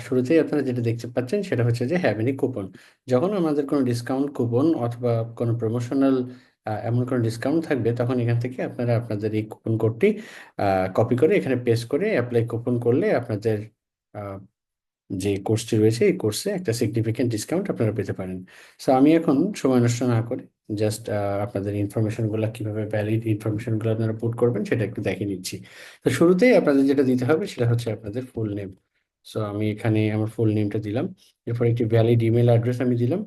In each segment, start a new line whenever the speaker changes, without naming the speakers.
শুরুতেই আপনারা যেটা দেখতে পাচ্ছেন সেটা হচ্ছে যে হ্যাভ এনি কুপন। যখন আমাদের কোনো ডিসকাউন্ট কুপন অথবা কোনো প্রমোশনাল এমন কোনো ডিসকাউন্ট থাকবে, তখন এখান থেকে আপনারা আপনাদের এই কুপন কোডটি কপি করে এখানে পেস্ট করে অ্যাপ্লাই কুপন করলে আপনাদের আহ, যে কোর্সটি রয়েছে এই কোর্সে একটা সিগনিফিকেন্ট ডিসকাউন্ট আপনারা পেতে পারেন। সো আমি এখন সময় নষ্ট না করে জাস্ট আপনাদের ইনফরমেশনগুলো কিভাবে ভ্যালিড ইনফরমেশনগুলো আপনারা পুট করবেন সেটা একটু দেখে নিচ্ছি। তো শুরুতেই আপনাদের যেটা দিতে হবে সেটা হচ্ছে আপনাদের ফুল নেম। সো আমি এখানে আমার ফুল নেমটা দিলাম। এরপর একটি ভ্যালিড ইমেল অ্যাড্রেস আমি দিলাম।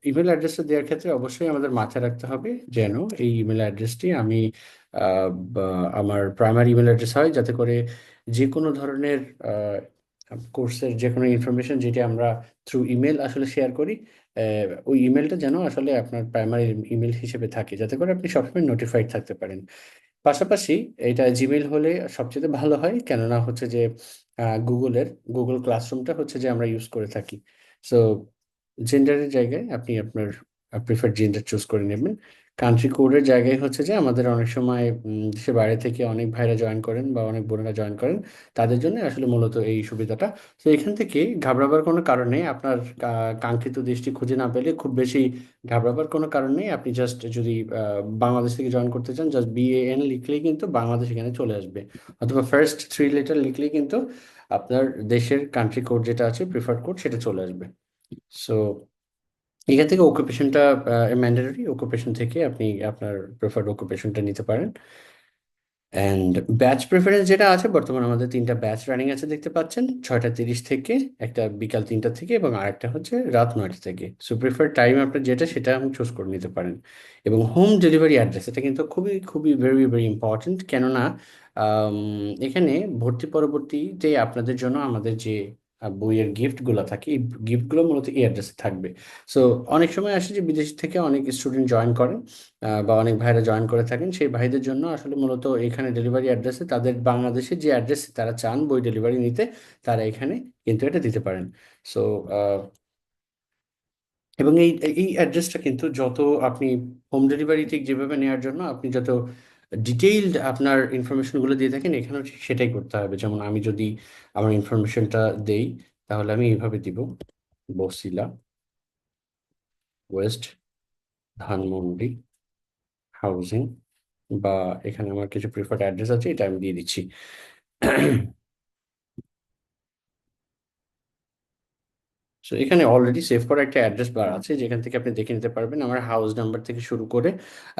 ইমেল অ্যাড্রেসটা দেওয়ার ক্ষেত্রে অবশ্যই আমাদের মাথায় রাখতে হবে যেন এই ইমেল অ্যাড্রেসটি আমি বা আমার প্রাইমারি ইমেল অ্যাড্রেস হয়, যাতে করে যে কোনো ধরনের কোর্সের যে কোনো ইনফরমেশন যেটি আমরা থ্রু ইমেল আসলে শেয়ার করি, ওই ইমেলটা যেন আসলে আপনার প্রাইমারি ইমেল হিসেবে থাকে, যাতে করে আপনি সবসময় নোটিফাইড থাকতে পারেন। পাশাপাশি এটা জিমেইল হলে সবচেয়ে ভালো হয়, কেননা হচ্ছে যে গুগলের গুগল ক্লাসরুমটা হচ্ছে যে আমরা ইউজ করে থাকি। সো জেন্ডারের জায়গায় আপনি আপনার প্রিফার্ড জেন্ডার চুজ করে নেবেন। কান্ট্রি কোডের জায়গায় হচ্ছে যে আমাদের অনেক সময় দেশের বাইরে থেকে অনেক ভাইরা জয়েন করেন বা অনেক বোনেরা জয়েন করেন, তাদের জন্য আসলে মূলত এই সুবিধাটা। তো এখান থেকে ঘাবড়াবার কোনো কারণ নেই। আপনার কাঙ্ক্ষিত দেশটি খুঁজে না পেলে খুব বেশি ঘাবড়াবার কোনো কারণ নেই। আপনি জাস্ট যদি বাংলাদেশ থেকে জয়েন করতে চান, জাস্ট BAN লিখলেই কিন্তু বাংলাদেশ এখানে চলে আসবে, অথবা ফার্স্ট 3 লেটার লিখলেই কিন্তু আপনার দেশের কান্ট্রি কোড যেটা আছে প্রিফার্ড কোড সেটা চলে আসবে। সো এখান থেকে অকুপেশনটা ম্যান্ডেটরি, অকুপেশন থেকে আপনি আপনার প্রেফার্ড অকুপেশনটা নিতে পারেন। অ্যান্ড ব্যাচ প্রেফারেন্স যেটা আছে, বর্তমানে আমাদের 3টা ব্যাচ রানিং আছে দেখতে পাচ্ছেন, 6টা 30 থেকে, একটা বিকাল 3টা থেকে এবং আরেকটা হচ্ছে রাত 9টা থেকে। সো প্রিফার্ড টাইম আপনার যেটা সেটা আপনি চুজ করে নিতে পারেন। এবং হোম ডেলিভারি অ্যাড্রেস এটা কিন্তু খুবই খুবই ভেরি ভেরি ইম্পর্ট্যান্ট, কেননা আম, এখানে ভর্তি পরবর্তীতে আপনাদের জন্য আমাদের যে বইয়ের গিফটগুলো থাকে, এই গিফটগুলো মূলত এই অ্যাড্রেসে থাকবে। সো অনেক সময় আসে যে বিদেশ থেকে অনেক স্টুডেন্ট জয়েন করেন বা অনেক ভাইরা জয়েন করে থাকেন, সেই ভাইদের জন্য আসলে মূলত এখানে ডেলিভারি অ্যাড্রেসে তাদের বাংলাদেশে যে অ্যাড্রেস তারা চান বই ডেলিভারি নিতে, তারা এখানে কিন্তু এটা দিতে পারেন। সো এবং এই এই অ্যাড্রেসটা কিন্তু যত আপনি হোম ডেলিভারি ঠিক যেভাবে নেওয়ার জন্য আপনি যত ডিটেইলড আপনার ইনফরমেশনগুলো দিয়ে থাকেন, এখানেও ঠিক সেটাই করতে হবে। যেমন আমি যদি আমার ইনফরমেশনটা দেই, তাহলে আমি এইভাবে দিব: বসিলা, ওয়েস্ট ধানমন্ডি হাউজিং, বা এখানে আমার কিছু প্রিফার্ড অ্যাড্রেস আছে, এটা আমি দিয়ে দিচ্ছি। সো এখানে অলরেডি সেভ করা একটা অ্যাড্রেস বার আছে, যেখান থেকে আপনি দেখে নিতে পারবেন আমার হাউস নাম্বার থেকে শুরু করে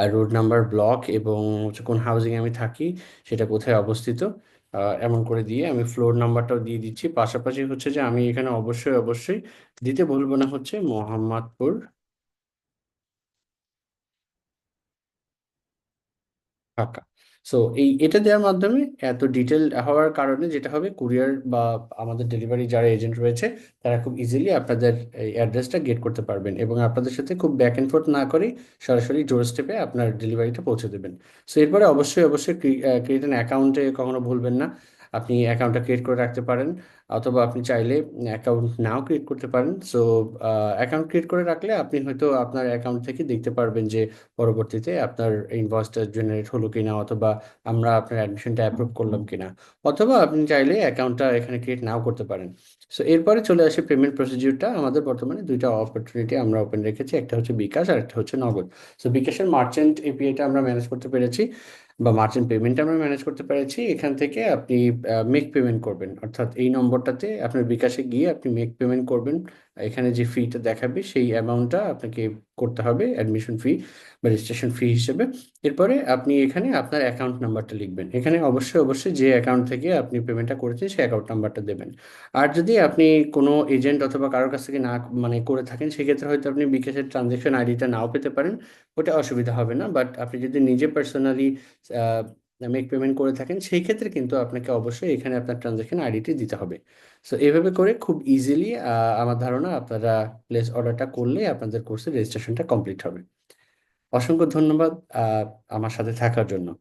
আর রোড নাম্বার, ব্লক এবং হচ্ছে কোন হাউজিং আমি থাকি, সেটা কোথায় অবস্থিত, এমন করে দিয়ে আমি ফ্লোর নাম্বারটাও দিয়ে দিচ্ছি। পাশাপাশি হচ্ছে যে আমি এখানে অবশ্যই অবশ্যই দিতে ভুলবো না হচ্ছে মোহাম্মদপুর, ফাঁকা। সো এটা দেওয়ার মাধ্যমে এত ডিটেল হওয়ার কারণে যেটা হবে, কুরিয়ার বা আমাদের ডেলিভারি যারা এজেন্ট রয়েছে তারা খুব ইজিলি আপনাদের এই অ্যাড্রেসটা গেট করতে পারবেন এবং আপনাদের সাথে খুব ব্যাক এন্ড ফোর্থ না করে সরাসরি ডোর স্টেপে আপনার ডেলিভারিটা পৌঁছে দেবেন। সো এরপরে অবশ্যই অবশ্যই ক্রিয়েট অ্যান অ্যাকাউন্টে কখনো ভুলবেন না। আপনি অ্যাকাউন্টটা ক্রিয়েট করে রাখতে পারেন, অথবা আপনি চাইলে অ্যাকাউন্ট নাও ক্রিয়েট করতে পারেন। সো অ্যাকাউন্ট ক্রিয়েট করে রাখলে আপনি হয়তো আপনার অ্যাকাউন্ট থেকে দেখতে পারবেন যে পরবর্তীতে আপনার ইনভয়েসটা জেনারেট হলো কিনা, অথবা আমরা আপনার অ্যাডমিশনটা অ্যাপ্রুভ করলাম কিনা, অথবা আপনি চাইলে অ্যাকাউন্টটা এখানে ক্রিয়েট নাও করতে পারেন। সো এরপরে চলে আসে পেমেন্ট প্রসিডিউরটা। আমাদের বর্তমানে 2টা অপরচুনিটি আমরা ওপেন রেখেছি, একটা হচ্ছে বিকাশ আর একটা হচ্ছে নগদ। সো বিকাশের মার্চেন্ট এপিআইটা আমরা ম্যানেজ করতে পেরেছি, বা মার্চেন্ট পেমেন্ট আমরা ম্যানেজ করতে পেরেছি। এখান থেকে আপনি মেক পেমেন্ট করবেন, অর্থাৎ এই নম্বরটাতে আপনার বিকাশে গিয়ে আপনি মেক পেমেন্ট করবেন। এখানে যে ফিটা দেখাবে সেই অ্যামাউন্টটা আপনাকে করতে হবে অ্যাডমিশন ফি বা রেজিস্ট্রেশন ফি হিসেবে। এরপরে আপনি এখানে আপনার অ্যাকাউন্ট নাম্বারটা লিখবেন। এখানে অবশ্যই অবশ্যই যে অ্যাকাউন্ট থেকে আপনি পেমেন্টটা করেছেন সেই অ্যাকাউন্ট নাম্বারটা দেবেন। আর যদি আপনি কোনো এজেন্ট অথবা কারোর কাছ থেকে না মানে করে থাকেন, সেক্ষেত্রে হয়তো আপনি বিকাশের ট্রানজেকশন আইডিটা নাও পেতে পারেন, ওটা অসুবিধা হবে না। বাট আপনি যদি নিজে পার্সোনালি মেক পেমেন্ট করে থাকেন, সেই ক্ষেত্রে কিন্তু আপনাকে অবশ্যই এখানে আপনার ট্রানজেকশন আইডিটি দিতে হবে। সো এইভাবে করে খুব ইজিলি আমার ধারণা আপনারা প্লেস অর্ডারটা করলে আপনাদের কোর্সের রেজিস্ট্রেশনটা কমপ্লিট হবে। অসংখ্য ধন্যবাদ আমার সাথে থাকার জন্য।